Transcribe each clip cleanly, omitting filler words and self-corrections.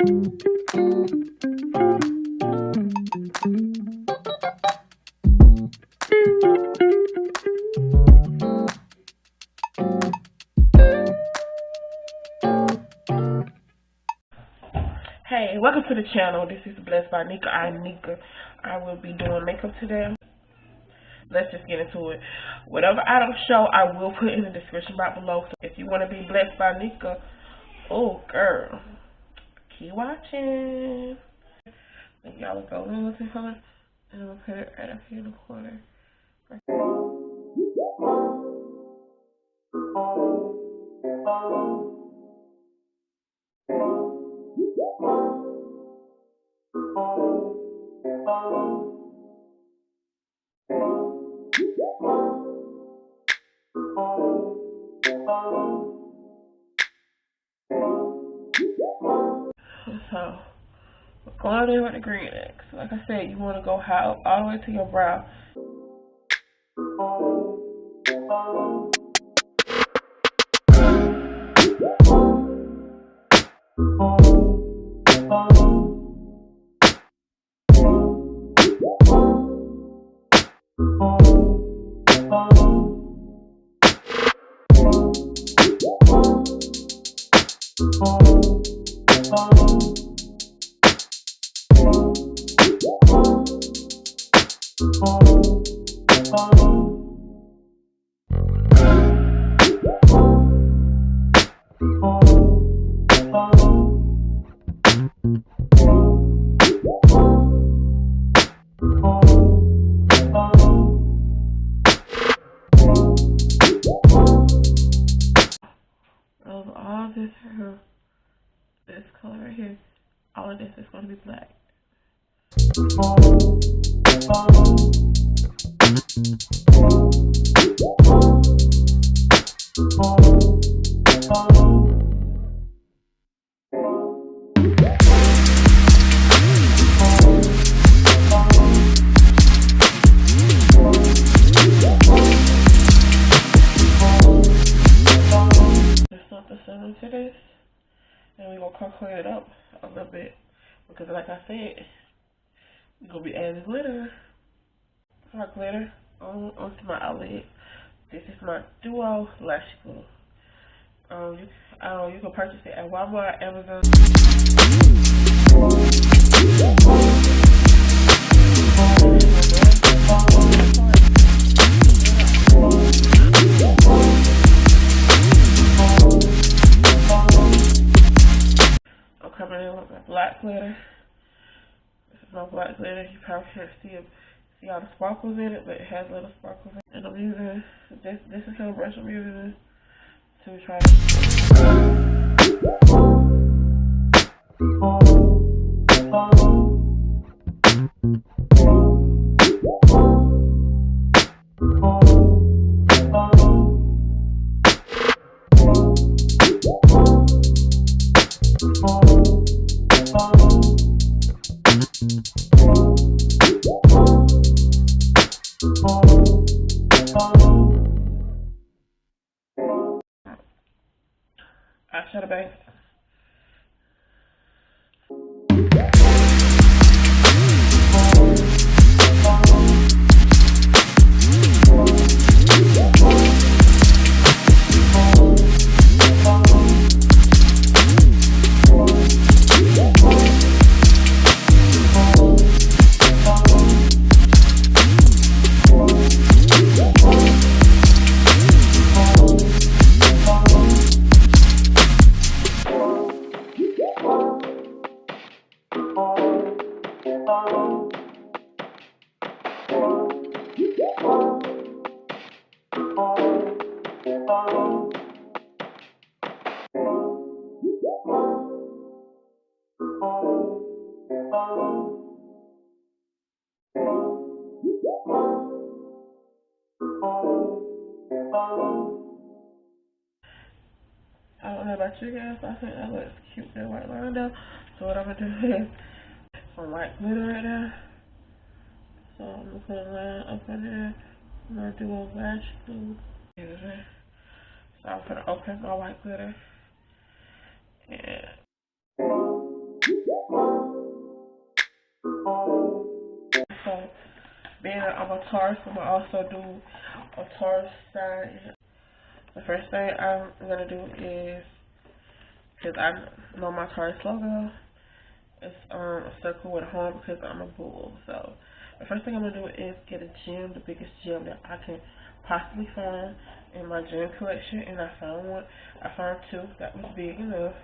Hey, welcome to the channel. This is Blessed by Nika. I'm Nika. I will be doing makeup today. Let's just get into it. Whatever I don't show, I will put in the description box below. So if you want to be blessed by Nika, oh girl, keep watching. And y'all will go in with it, and I'm gonna put it right up here in the corner. So, we're going in with the green X. Like I said, you want to go high up all the way to your brow. All this here, this color right here, all of this is going to be black. To this, and we're gonna clean it up a little bit because, like I said, we're gonna be adding glitter. Our glitter onto my eyelid. This is my Duo Lash Glue. You can purchase it at Walmart, Amazon. Coming in with my black glitter. This is my black glitter. You probably can't see all the sparkles in it, but it has little sparkles in it. And I'm using this is the kind of brush I'm using to try eyeshadow base. I don't know about you guys, but I think that looks cute, that white line down. So what I'm going to do is some white glitter right now. So I'm going to put a line up in there. I'm going to do a lash glue. So I'm going to open my white glitter. And Being I'm a Taurus, I'm going to also do a Taurus sign. The first thing I'm going to do is, because I know my Taurus logo, it's a circle with a horn because I'm a bull. So the first thing I'm going to do is get a gem, the biggest gem that I can possibly find in my gem collection. And I found one. I found two that was big enough.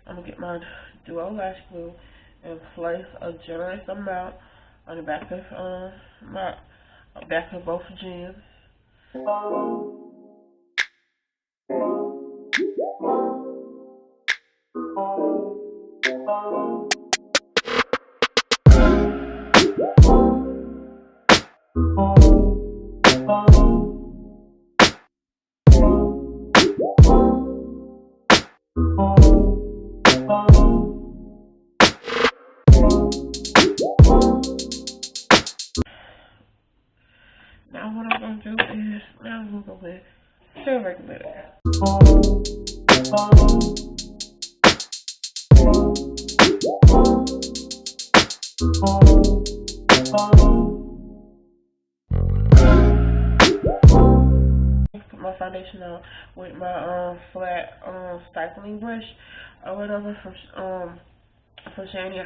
I'm going to get my duo lash glue and place a generous amount on the back of both gems. Now what I'm going to do is, now I'm going to go with silver glitter. Put my foundation on with my flat stipling brush or whatever from Shany.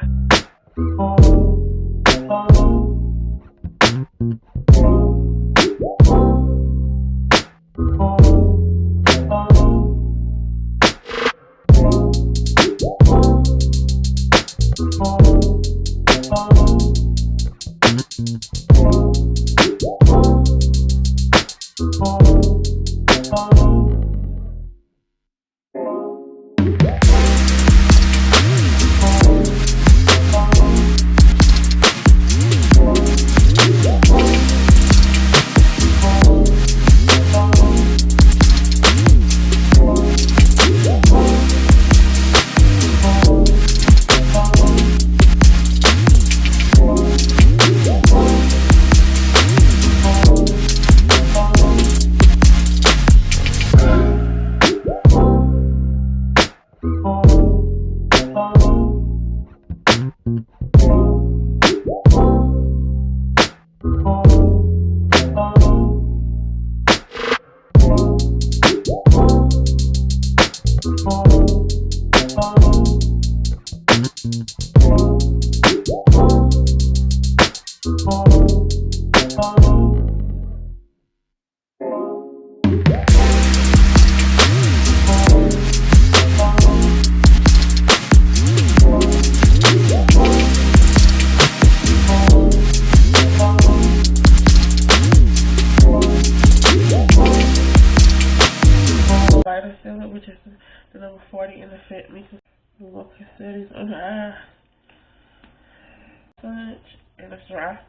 Concealer, which is the number 40 in the Fit Me Look settings on the eye. Sponge and it's dry.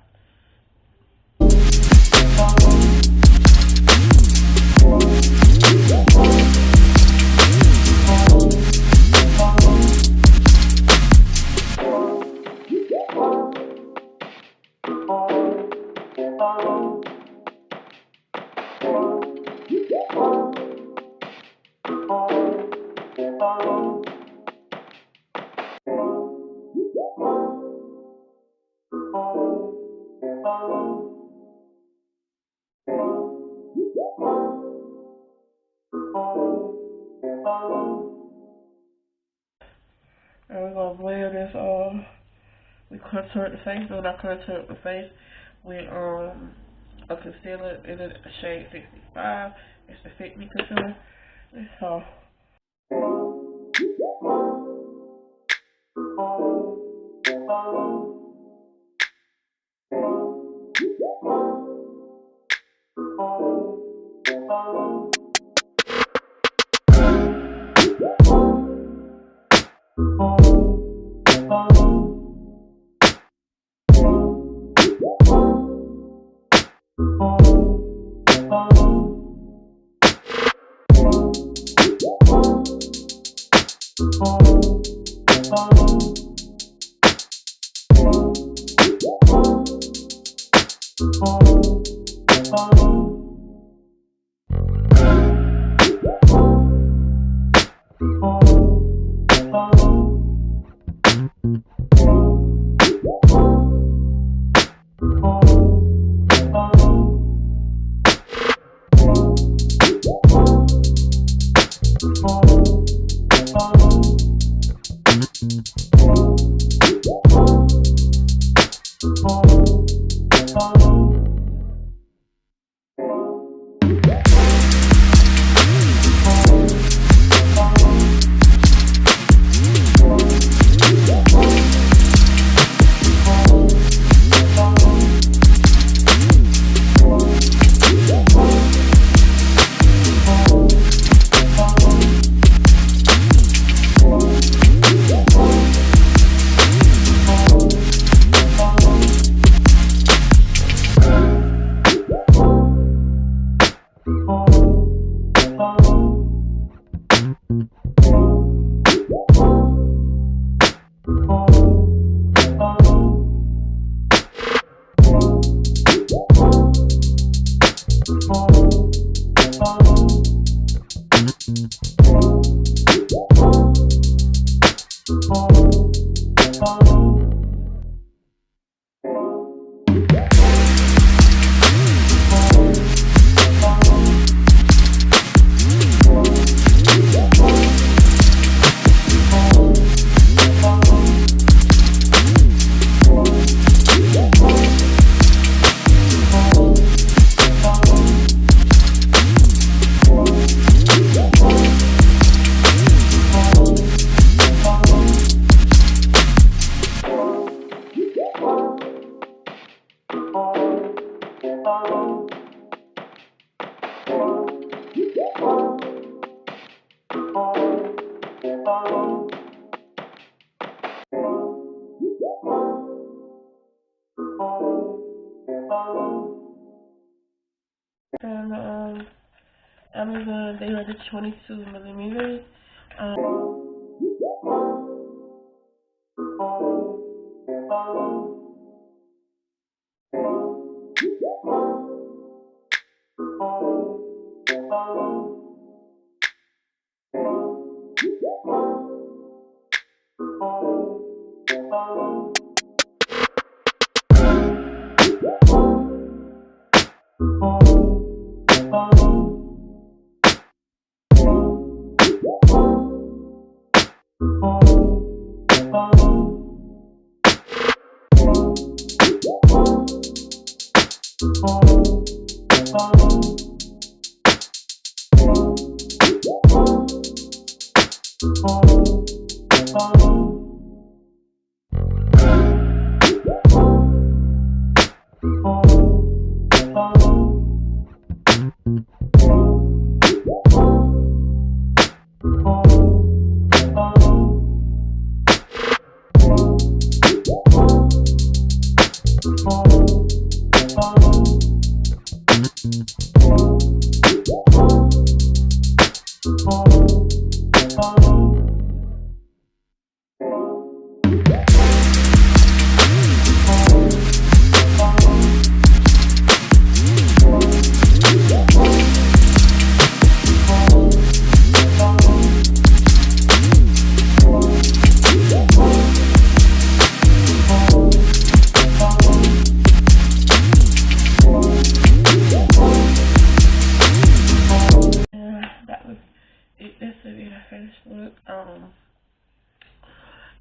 And we're going to blend this we contour the face, and I contour the face with a concealer in the shade 65. It's the Fit Me concealer. It's all. And Amazon, they are the 22 millimeters.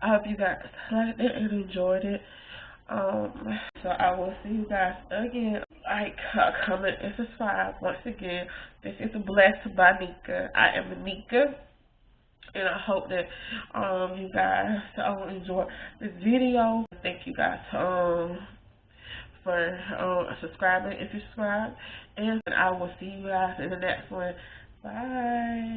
I hope you guys liked it and enjoyed it. So I will see you guys again. Like, comment, and subscribe. Once again, this is Blessed by Nika. I am Nika, and I hope that you guys enjoy this video. Thank you guys for subscribing if you subscribe, and I will see you guys in the next one. Bye.